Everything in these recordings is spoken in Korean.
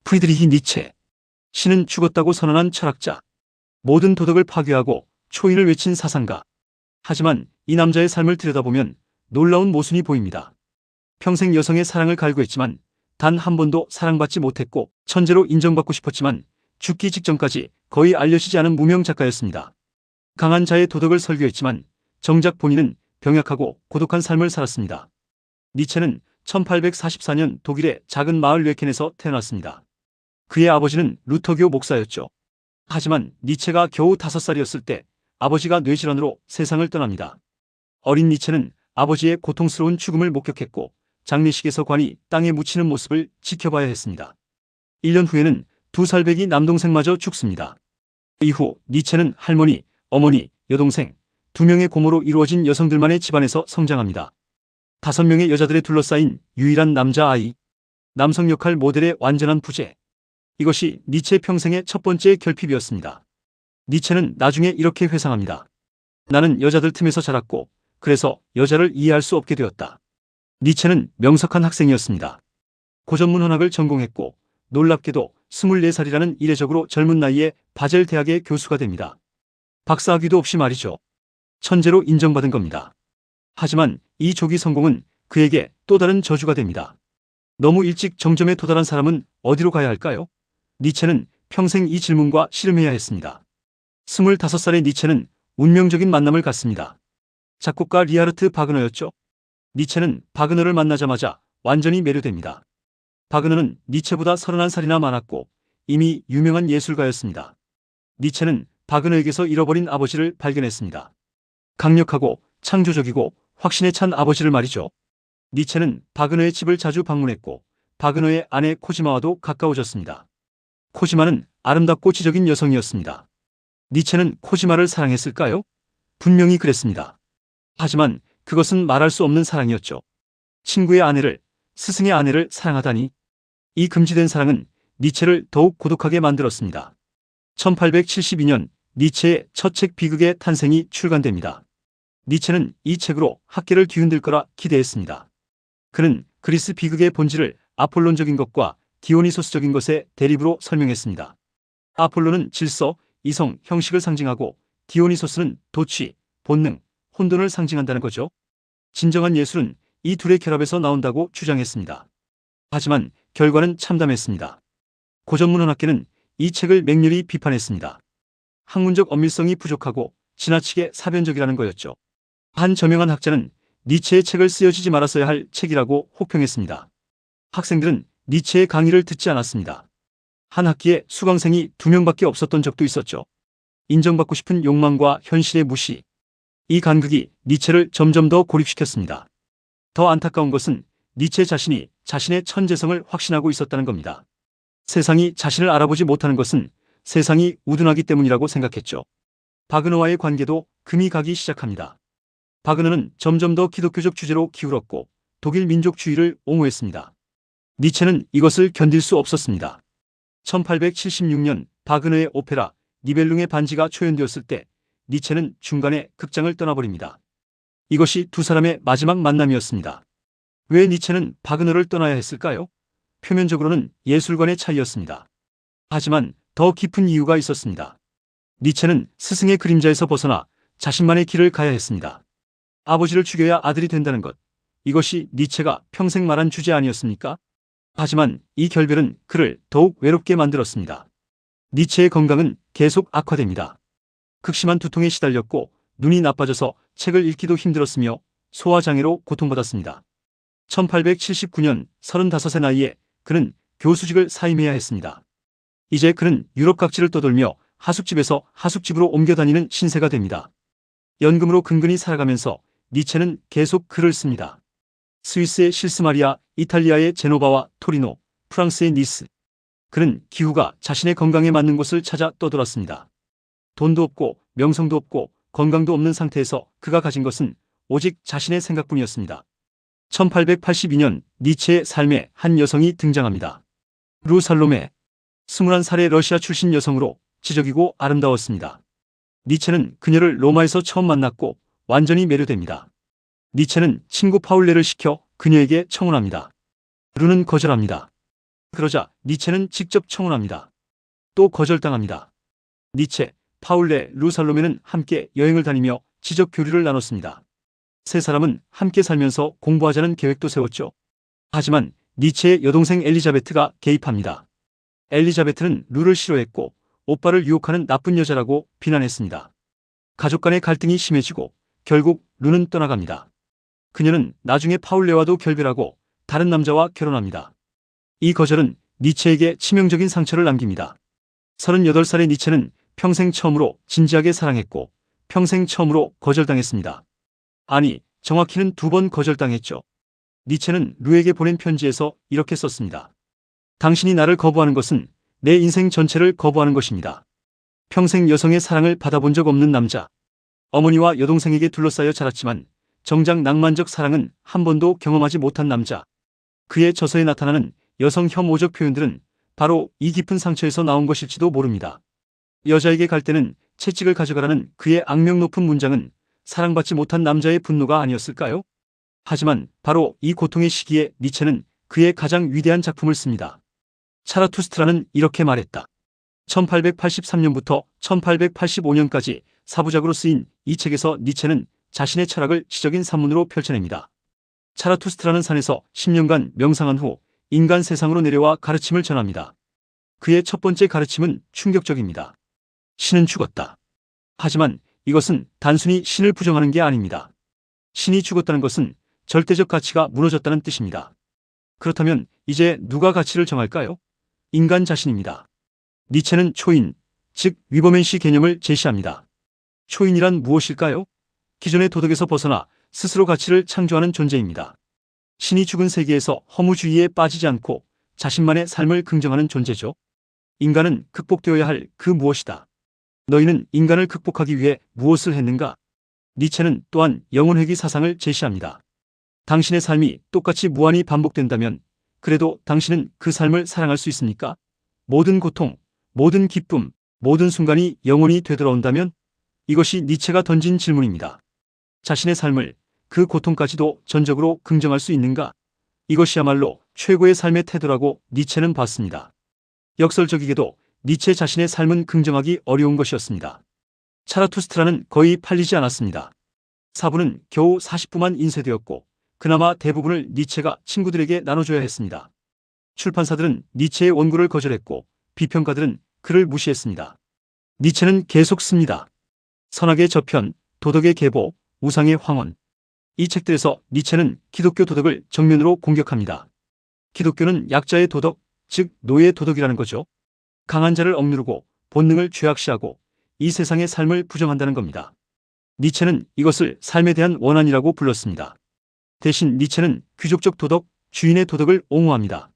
프리드리히 니체. 신은 죽었다고 선언한 철학자. 모든 도덕을 파괴하고 초인을 외친 사상가. 하지만 이 남자의 삶을 들여다보면 놀라운 모순이 보입니다. 평생 여성의 사랑을 갈구했지만 단 한 번도 사랑받지 못했고 천재로 인정받고 싶었지만 죽기 직전까지 거의 알려지지 않은 무명 작가였습니다. 강한 자의 도덕을 설교했지만 정작 본인은 병약하고 고독한 삶을 살았습니다. 니체는 1844년 독일의 작은 마을 뇌켄에서 태어났습니다. 그의 아버지는 루터교 목사였죠. 하지만 니체가 겨우 5살이었을 때 아버지가 뇌질환으로 세상을 떠납니다. 어린 니체는 아버지의 고통스러운 죽음을 목격했고 장례식에서 관이 땅에 묻히는 모습을 지켜봐야 했습니다. 1년 후에는 2살배기 남동생마저 죽습니다. 이후 니체는 할머니, 어머니, 여동생, 2명의 고모로 이루어진 여성들만의 집안에서 성장합니다. 5명의 여자들에 둘러싸인 유일한 남자아이. 남성 역할 모델의 완전한 부재. 이것이 니체 평생의 첫 번째 결핍이었습니다. 니체는 나중에 이렇게 회상합니다. 나는 여자들 틈에서 자랐고 그래서 여자를 이해할 수 없게 되었다. 니체는 명석한 학생이었습니다. 고전문헌학을 전공했고 놀랍게도 24살이라는 이례적으로 젊은 나이에 바젤 대학의 교수가 됩니다. 박사학위도 없이 말이죠. 천재로 인정받은 겁니다. 하지만 이 조기 성공은 그에게 또 다른 저주가 됩니다. 너무 일찍 정점에 도달한 사람은 어디로 가야 할까요? 니체는 평생 이 질문과 씨름해야 했습니다. 25살의 니체는 운명적인 만남을 갖습니다. 작곡가 리하르트 바그너였죠. 니체는 바그너를 만나자마자 완전히 매료됩니다. 바그너는 니체보다 31살이나 많았고 이미 유명한 예술가였습니다. 니체는 바그너에게서 잃어버린 아버지를 발견했습니다. 강력하고 창조적이고 확신에 찬 아버지를 말이죠. 니체는 바그너의 집을 자주 방문했고 바그너의 아내 코지마와도 가까워졌습니다. 코지마는 아름답고 지적인 여성이었습니다. 니체는 코지마를 사랑했을까요? 분명히 그랬습니다. 하지만 그것은 말할 수 없는 사랑이었죠. 친구의 아내를, 스승의 아내를 사랑하다니. 이 금지된 사랑은 니체를 더욱 고독하게 만들었습니다. 1872년 니체의 첫 책 비극의 탄생이 출간됩니다. 니체는 이 책으로 학계를 뒤흔들 거라 기대했습니다. 그는 그리스 비극의 본질을 아폴론적인 것과 디오니소스적인 것의 대립으로 설명했습니다. 아폴론은 질서, 이성, 형식을 상징하고 디오니소스는 도취, 본능, 혼돈을 상징한다는 거죠. 진정한 예술은 이 둘의 결합에서 나온다고 주장했습니다. 하지만 결과는 참담했습니다. 고전문헌학계는 이 책을 맹렬히 비판했습니다. 학문적 엄밀성이 부족하고 지나치게 사변적이라는 거였죠. 한 저명한 학자는 니체의 책을 쓰여지지 말았어야 할 책이라고 혹평했습니다. 학생들은 니체의 강의를 듣지 않았습니다. 한 학기에 수강생이 2명밖에 없었던 적도 있었죠. 인정받고 싶은 욕망과 현실의 무시. 이 간극이 니체를 점점 더 고립시켰습니다. 더 안타까운 것은 니체 자신이 자신의 천재성을 확신하고 있었다는 겁니다. 세상이 자신을 알아보지 못하는 것은 세상이 우둔하기 때문이라고 생각했죠. 바그너와의 관계도 금이 가기 시작합니다. 바그너는 점점 더 기독교적 주제로 기울었고 독일 민족주의를 옹호했습니다. 니체는 이것을 견딜 수 없었습니다. 1876년 바그너의 오페라 니벨룽의 반지가 초연되었을 때 니체는 중간에 극장을 떠나버립니다. 이것이 두 사람의 마지막 만남이었습니다. 왜 니체는 바그너를 떠나야 했을까요? 표면적으로는 예술관의 차이였습니다. 하지만 더 깊은 이유가 있었습니다. 니체는 스승의 그림자에서 벗어나 자신만의 길을 가야 했습니다. 아버지를 죽여야 아들이 된다는 것. 이것이 니체가 평생 말한 주제 아니었습니까? 하지만 이 결별은 그를 더욱 외롭게 만들었습니다. 니체의 건강은 계속 악화됩니다. 극심한 두통에 시달렸고 눈이 나빠져서 책을 읽기도 힘들었으며 소화장애로 고통받았습니다. 1879년 35세 나이에 그는 교수직을 사임해야 했습니다. 이제 그는 유럽 각지를 떠돌며 하숙집에서 하숙집으로 옮겨 다니는 신세가 됩니다. 연금으로 근근히 살아가면서 니체는 계속 글을 씁니다. 스위스의 실스마리아, 이탈리아의 제노바와 토리노, 프랑스의 니스. 그는 기후가 자신의 건강에 맞는 곳을 찾아 떠돌았습니다. 돈도 없고 명성도 없고 건강도 없는 상태에서 그가 가진 것은 오직 자신의 생각뿐이었습니다. 1882년 니체의 삶에 한 여성이 등장합니다. 루 살로메. 21살의 러시아 출신 여성으로 지적이고 아름다웠습니다. 니체는 그녀를 로마에서 처음 만났고 완전히 매료됩니다. 니체는 친구 파울레를 시켜 그녀에게 청혼합니다. 루는 거절합니다. 그러자 니체는 직접 청혼합니다. 또 거절당합니다. 니체, 파울레, 루살로메는 함께 여행을 다니며 지적 교류를 나눴습니다. 세 사람은 함께 살면서 공부하자는 계획도 세웠죠. 하지만 니체의 여동생 엘리자베트가 개입합니다. 엘리자베트는 루를 싫어했고 오빠를 유혹하는 나쁜 여자라고 비난했습니다. 가족 간의 갈등이 심해지고 결국 루는 떠나갑니다. 그녀는 나중에 파울레와도 결별하고 다른 남자와 결혼합니다. 이 거절은 니체에게 치명적인 상처를 남깁니다. 38살의 니체는 평생 처음으로 진지하게 사랑했고 평생 처음으로 거절당했습니다. 아니, 정확히는 2번 거절당했죠. 니체는 루에게 보낸 편지에서 이렇게 썼습니다. 당신이 나를 거부하는 것은 내 인생 전체를 거부하는 것입니다. 평생 여성의 사랑을 받아본 적 없는 남자. 어머니와 여동생에게 둘러싸여 자랐지만 정작 낭만적 사랑은 한 번도 경험하지 못한 남자. 그의 저서에 나타나는 여성 혐오적 표현들은 바로 이 깊은 상처에서 나온 것일지도 모릅니다. 여자에게 갈 때는 채찍을 가져가라는 그의 악명 높은 문장은 사랑받지 못한 남자의 분노가 아니었을까요? 하지만 바로 이 고통의 시기에 니체는 그의 가장 위대한 작품을 씁니다. 차라투스트라는 이렇게 말했다. 1883년부터 1885년까지 4부작으로 쓰인 이 책에서 니체는 자신의 철학을 지적인 산문으로 펼쳐냅니다. 차라투스트라는 산에서 10년간 명상한 후 인간 세상으로 내려와 가르침을 전합니다. 그의 첫 번째 가르침은 충격적입니다. 신은 죽었다. 하지만 이것은 단순히 신을 부정하는 게 아닙니다. 신이 죽었다는 것은 절대적 가치가 무너졌다는 뜻입니다. 그렇다면 이제 누가 가치를 정할까요? 인간 자신입니다. 니체는 초인, 즉 위버맨시 개념을 제시합니다. 초인이란 무엇일까요? 기존의 도덕에서 벗어나 스스로 가치를 창조하는 존재입니다. 신이 죽은 세계에서 허무주의에 빠지지 않고 자신만의 삶을 긍정하는 존재죠. 인간은 극복되어야 할 그 무엇이다. 너희는 인간을 극복하기 위해 무엇을 했는가? 니체는 또한 영혼회귀 사상을 제시합니다. 당신의 삶이 똑같이 무한히 반복된다면 그래도 당신은 그 삶을 사랑할 수 있습니까? 모든 고통, 모든 기쁨, 모든 순간이 영원히 되돌아온다면? 이것이 니체가 던진 질문입니다. 자신의 삶을 그 고통까지도 전적으로 긍정할 수 있는가? 이것이야말로 최고의 삶의 태도라고 니체는 봤습니다. 역설적이게도 니체 자신의 삶은 긍정하기 어려운 것이었습니다. 차라투스트라는 거의 팔리지 않았습니다. 4부는 겨우 40부만 인쇄되었고 그나마 대부분을 니체가 친구들에게 나눠줘야 했습니다. 출판사들은 니체의 원고를 거절했고 비평가들은 그를 무시했습니다. 니체는 계속 씁니다. 선악의 저편, 도덕의 계보, 우상의 황혼. 이 책들에서 니체는 기독교 도덕을 정면으로 공격합니다. 기독교는 약자의 도덕, 즉 노예의 도덕이라는 거죠. 강한 자를 억누르고 본능을 죄악시하고 이 세상의 삶을 부정한다는 겁니다. 니체는 이것을 삶에 대한 원한이라고 불렀습니다. 대신 니체는 귀족적 도덕, 주인의 도덕을 옹호합니다.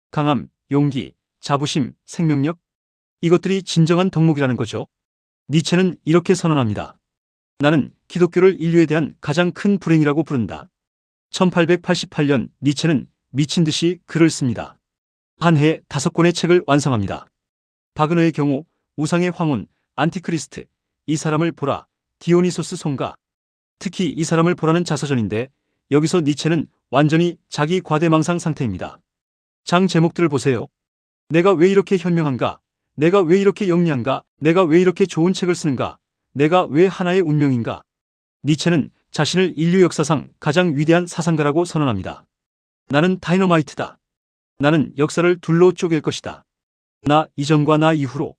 강함, 용기, 자부심, 생명력, 이것들이 진정한 덕목이라는 거죠. 니체는 이렇게 선언합니다. 나는 기독교를 인류에 대한 가장 큰 불행이라고 부른다. 1888년 니체는 미친 듯이 글을 씁니다. 한 해에 5권의 책을 완성합니다. 바그너의 경우 우상의 황혼, 안티크리스트, 이 사람을 보라, 디오니소스 송가. 특히 이 사람을 보라는 자서전인데 여기서 니체는 완전히 자기 과대망상 상태입니다. 장 제목들을 보세요. 내가 왜 이렇게 현명한가? 내가 왜 이렇게 영리한가? 내가 왜 이렇게 좋은 책을 쓰는가? 내가 왜 하나의 운명인가? 니체는 자신을 인류 역사상 가장 위대한 사상가라고 선언합니다. 나는 다이너마이트다. 나는 역사를 둘로 쪼갤 것이다. 나 이전과 나 이후로.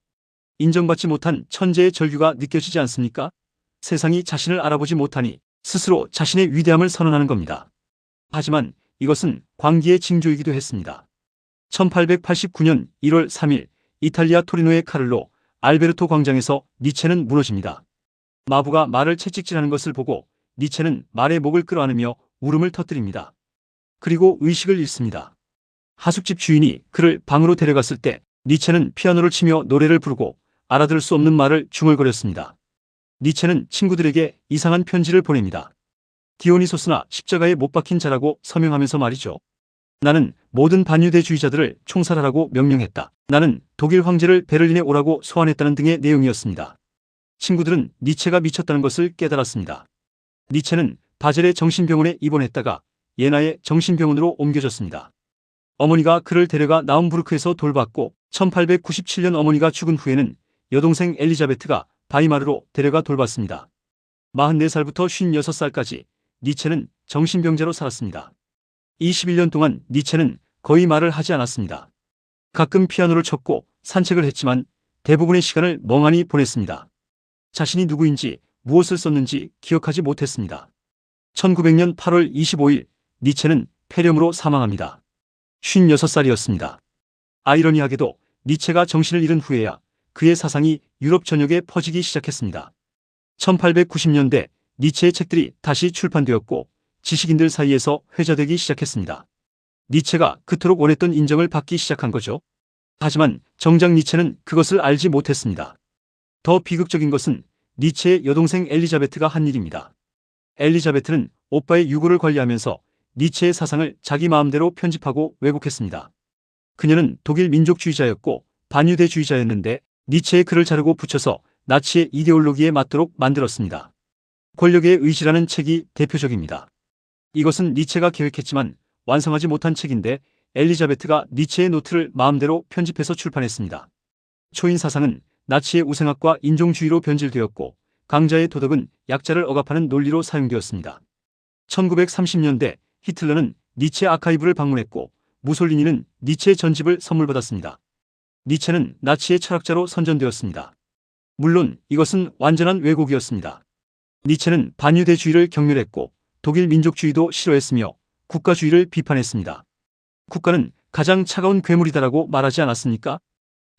인정받지 못한 천재의 절규가 느껴지지 않습니까? 세상이 자신을 알아보지 못하니 스스로 자신의 위대함을 선언하는 겁니다. 하지만 이것은 광기의 징조이기도 했습니다. 1889년 1월 3일 이탈리아 토리노의 카를로 알베르토 광장에서 니체는 무너집니다. 마부가 말을 채찍질하는 것을 보고 니체는 말의 목을 끌어안으며 울음을 터뜨립니다. 그리고 의식을 잃습니다. 하숙집 주인이 그를 방으로 데려갔을 때 니체는 피아노를 치며 노래를 부르고 알아들을 수 없는 말을 중얼거렸습니다. 니체는 친구들에게 이상한 편지를 보냅니다. 디오니소스나 십자가에 못 박힌 자라고 서명하면서 말이죠. 나는 모든 반유대주의자들을 총살하라고 명령했다. 나는 독일 황제를 베를린에 오라고 소환했다는 등의 내용이었습니다. 친구들은 니체가 미쳤다는 것을 깨달았습니다. 니체는 바젤의 정신병원에 입원했다가 예나의 정신병원으로 옮겨졌습니다. 어머니가 그를 데려가 나움부르크에서 돌봤고 1897년 어머니가 죽은 후에는 여동생 엘리자베트가 바이마르로 데려가 돌봤습니다. 44살부터 56살까지 니체는 정신병자로 살았습니다. 21년 동안 니체는 거의 말을 하지 않았습니다. 가끔 피아노를 쳤고 산책을 했지만 대부분의 시간을 멍하니 보냈습니다. 자신이 누구인지 무엇을 썼는지 기억하지 못했습니다. 1900년 8월 25일 니체는 폐렴으로 사망합니다. 56살이었습니다. 아이러니하게도 니체가 정신을 잃은 후에야 그의 사상이 유럽 전역에 퍼지기 시작했습니다. 1890년대 니체의 책들이 다시 출판되었고 지식인들 사이에서 회자되기 시작했습니다. 니체가 그토록 원했던 인정을 받기 시작한 거죠. 하지만 정작 니체는 그것을 알지 못했습니다. 더 비극적인 것은 니체의 여동생 엘리자베트가 한 일입니다. 엘리자베트는 오빠의 유고를 관리하면서 니체의 사상을 자기 마음대로 편집하고 왜곡했습니다. 그녀는 독일 민족주의자였고 반유대주의자였는데 니체의 글을 자르고 붙여서 나치의 이데올로기에 맞도록 만들었습니다. 권력의 의지라는 책이 대표적입니다. 이것은 니체가 계획했지만 완성하지 못한 책인데 엘리자베트가 니체의 노트를 마음대로 편집해서 출판했습니다. 초인 사상은 나치의 우생학과 인종주의로 변질되었고 강자의 도덕은 약자를 억압하는 논리로 사용되었습니다. 1930년대 히틀러는 니체 아카이브를 방문했고 무솔리니는 니체의 전집을 선물받았습니다. 니체는 나치의 철학자로 선전되었습니다. 물론 이것은 완전한 왜곡이었습니다. 니체는 반유대주의를 경멸했고 독일 민족주의도 싫어했으며 국가주의를 비판했습니다. 국가는 가장 차가운 괴물이다라고 말하지 않았습니까?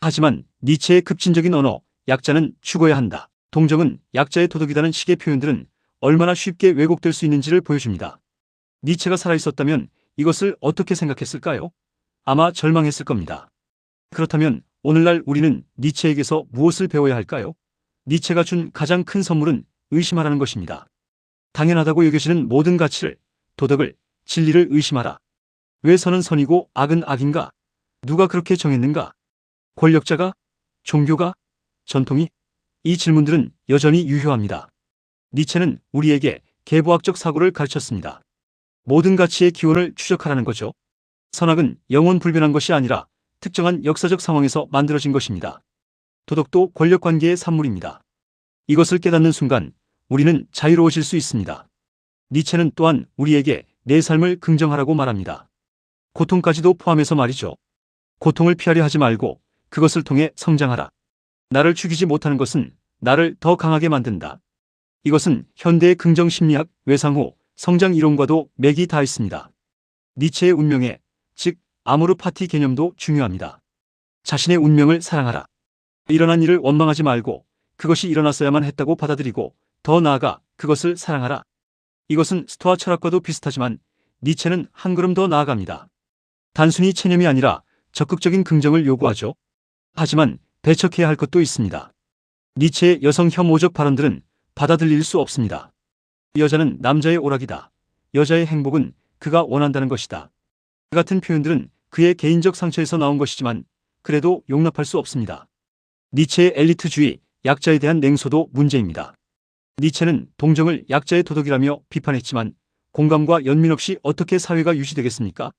하지만 니체의 급진적인 언어, 약자는 죽어야 한다, 동정은 약자의 도덕이다는 식의 표현들은 얼마나 쉽게 왜곡될 수 있는지를 보여줍니다. 니체가 살아있었다면 이것을 어떻게 생각했을까요? 아마 절망했을 겁니다. 그렇다면 오늘날 우리는 니체에게서 무엇을 배워야 할까요? 니체가 준 가장 큰 선물은 의심하라는 것입니다. 당연하다고 여겨지는 모든 가치를, 도덕을, 진리를 의심하라. 왜 선은 선이고 악은 악인가? 누가 그렇게 정했는가? 권력자가? 종교가? 전통이? 이 질문들은 여전히 유효합니다. 니체는 우리에게 계보학적 사고를 가르쳤습니다. 모든 가치의 기원을 추적하라는 거죠. 선악은 영원 불변한 것이 아니라 특정한 역사적 상황에서 만들어진 것입니다. 도덕도 권력관계의 산물입니다. 이것을 깨닫는 순간 우리는 자유로워질 수 있습니다. 니체는 또한 우리에게 내 삶을 긍정하라고 말합니다. 고통까지도 포함해서 말이죠. 고통을 피하려 하지 말고 그것을 통해 성장하라. 나를 죽이지 못하는 것은 나를 더 강하게 만든다. 이것은 현대의 긍정심리학, 외상후, 성장 이론과도 맥이 닿아 있습니다. 니체의 운명에, 즉 아모르 파티 개념도 중요합니다. 자신의 운명을 사랑하라. 일어난 일을 원망하지 말고 그것이 일어났어야만 했다고 받아들이고 더 나아가 그것을 사랑하라. 이것은 스토아 철학과도 비슷하지만 니체는 한 걸음 더 나아갑니다. 단순히 체념이 아니라 적극적인 긍정을 요구하죠. 하지만 배척해야 할 것도 있습니다. 니체의 여성 혐오적 발언들은 받아들일 수 없습니다. 여자는 남자의 오락이다. 여자의 행복은 그가 원한다는 것이다. 그 같은 표현들은 그의 개인적 상처에서 나온 것이지만 그래도 용납할 수 없습니다. 니체의 엘리트주의, 약자에 대한 냉소도 문제입니다. 니체는 동정을 약자의 도덕이라며 비판했지만 공감과 연민 없이 어떻게 사회가 유지되겠습니까?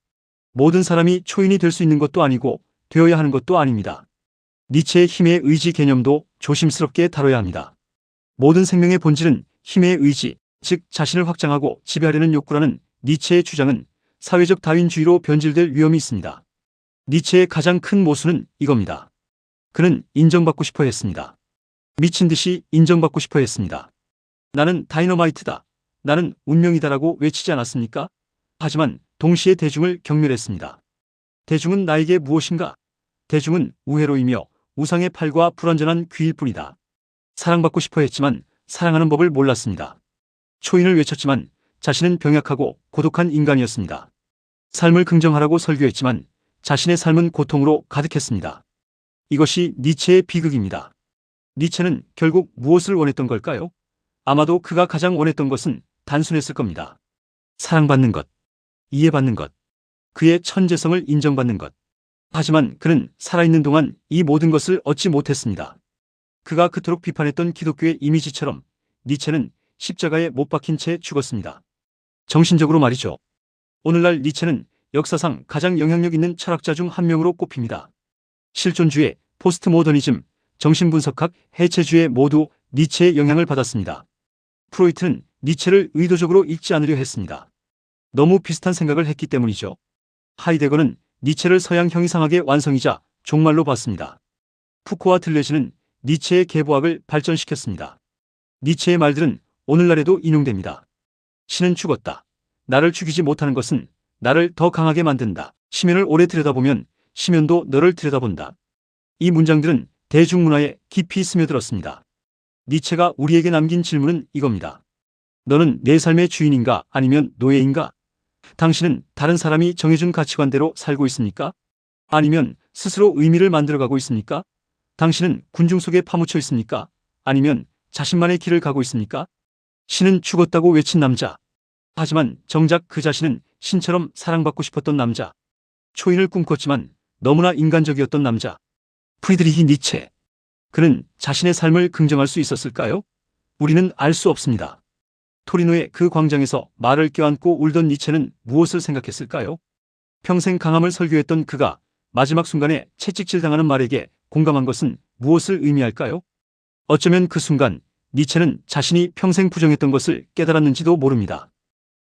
모든 사람이 초인이 될 수 있는 것도 아니고 되어야 하는 것도 아닙니다. 니체의 힘의 의지 개념도 조심스럽게 다뤄야 합니다. 모든 생명의 본질은 힘의 의지, 즉 자신을 확장하고 지배하려는 욕구라는 니체의 주장은 사회적 다윈주의로 변질될 위험이 있습니다. 니체의 가장 큰 모순은 이겁니다. 그는 인정받고 싶어 했습니다. 미친 듯이 인정받고 싶어 했습니다. 나는 다이너마이트다. 나는 운명이다라고 외치지 않았습니까? 하지만 동시에 대중을 경멸했습니다. 대중은 나에게 무엇인가? 대중은 우회로이며 우상의 팔과 불완전한 귀일 뿐이다. 사랑받고 싶어 했지만 사랑하는 법을 몰랐습니다. 초인을 외쳤지만 자신은 병약하고 고독한 인간이었습니다. 삶을 긍정하라고 설교했지만 자신의 삶은 고통으로 가득했습니다. 이것이 니체의 비극입니다. 니체는 결국 무엇을 원했던 걸까요? 아마도 그가 가장 원했던 것은 단순했을 겁니다. 사랑받는 것, 이해받는 것, 그의 천재성을 인정받는 것. 하지만 그는 살아있는 동안 이 모든 것을 얻지 못했습니다. 그가 그토록 비판했던 기독교의 이미지처럼 니체는 십자가에 못 박힌 채 죽었습니다. 정신적으로 말이죠. 오늘날 니체는 역사상 가장 영향력 있는 철학자 중 한 명으로 꼽힙니다. 실존주의, 포스트모더니즘, 정신분석학, 해체주의 모두 니체의 영향을 받았습니다. 프로이트는 니체를 의도적으로 읽지 않으려 했습니다. 너무 비슷한 생각을 했기 때문이죠. 하이데거는 니체를 서양 형이상학의 완성이자 종말로 봤습니다. 푸코와 들레즈는 니체의 계보학을 발전시켰습니다. 니체의 말들은 오늘날에도 인용됩니다. 신은 죽었다. 나를 죽이지 못하는 것은 나를 더 강하게 만든다. 심연을 오래 들여다보면 심연도 너를 들여다본다. 이 문장들은 대중문화에 깊이 스며들었습니다. 니체가 우리에게 남긴 질문은 이겁니다. 너는 내 삶의 주인인가 아니면 노예인가? 당신은 다른 사람이 정해준 가치관대로 살고 있습니까? 아니면 스스로 의미를 만들어가고 있습니까? 당신은 군중 속에 파묻혀 있습니까? 아니면 자신만의 길을 가고 있습니까? 신은 죽었다고 외친 남자. 하지만 정작 그 자신은 신처럼 사랑받고 싶었던 남자. 초인을 꿈꿨지만 너무나 인간적이었던 남자. 프리드리히 니체. 그는 자신의 삶을 긍정할 수 있었을까요? 우리는 알 수 없습니다. 토리노의 그 광장에서 말을 껴안고 울던 니체는 무엇을 생각했을까요? 평생 강함을 설교했던 그가 마지막 순간에 채찍질당하는 말에게 공감한 것은 무엇을 의미할까요? 어쩌면 그 순간 니체는 자신이 평생 부정했던 것을 깨달았는지도 모릅니다.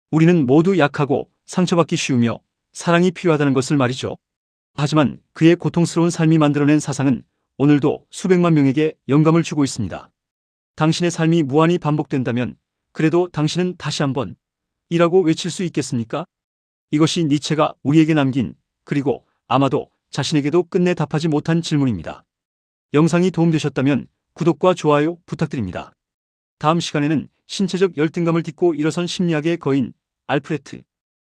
우리는 모두 약하고 상처받기 쉬우며 사랑이 필요하다는 것을 말이죠. 하지만 그의 고통스러운 삶이 만들어낸 사상은 오늘도 수백만 명에게 영감을 주고 있습니다. 당신의 삶이 무한히 반복된다면 그래도 당신은 다시 한번 이라고 외칠 수 있겠습니까? 이것이 니체가 우리에게 남긴, 그리고 아마도 자신에게도 끝내 답하지 못한 질문입니다. 영상이 도움되셨다면 구독과 좋아요 부탁드립니다. 다음 시간에는 신체적 열등감을 딛고 일어선 심리학의 거인 알프레트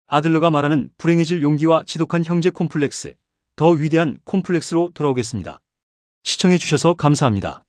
아들러가 말하는 불행해질 용기와 지독한 형제 콤플렉스, 더 위대한 콤플렉스로 돌아오겠습니다. 시청해 주셔서 감사합니다.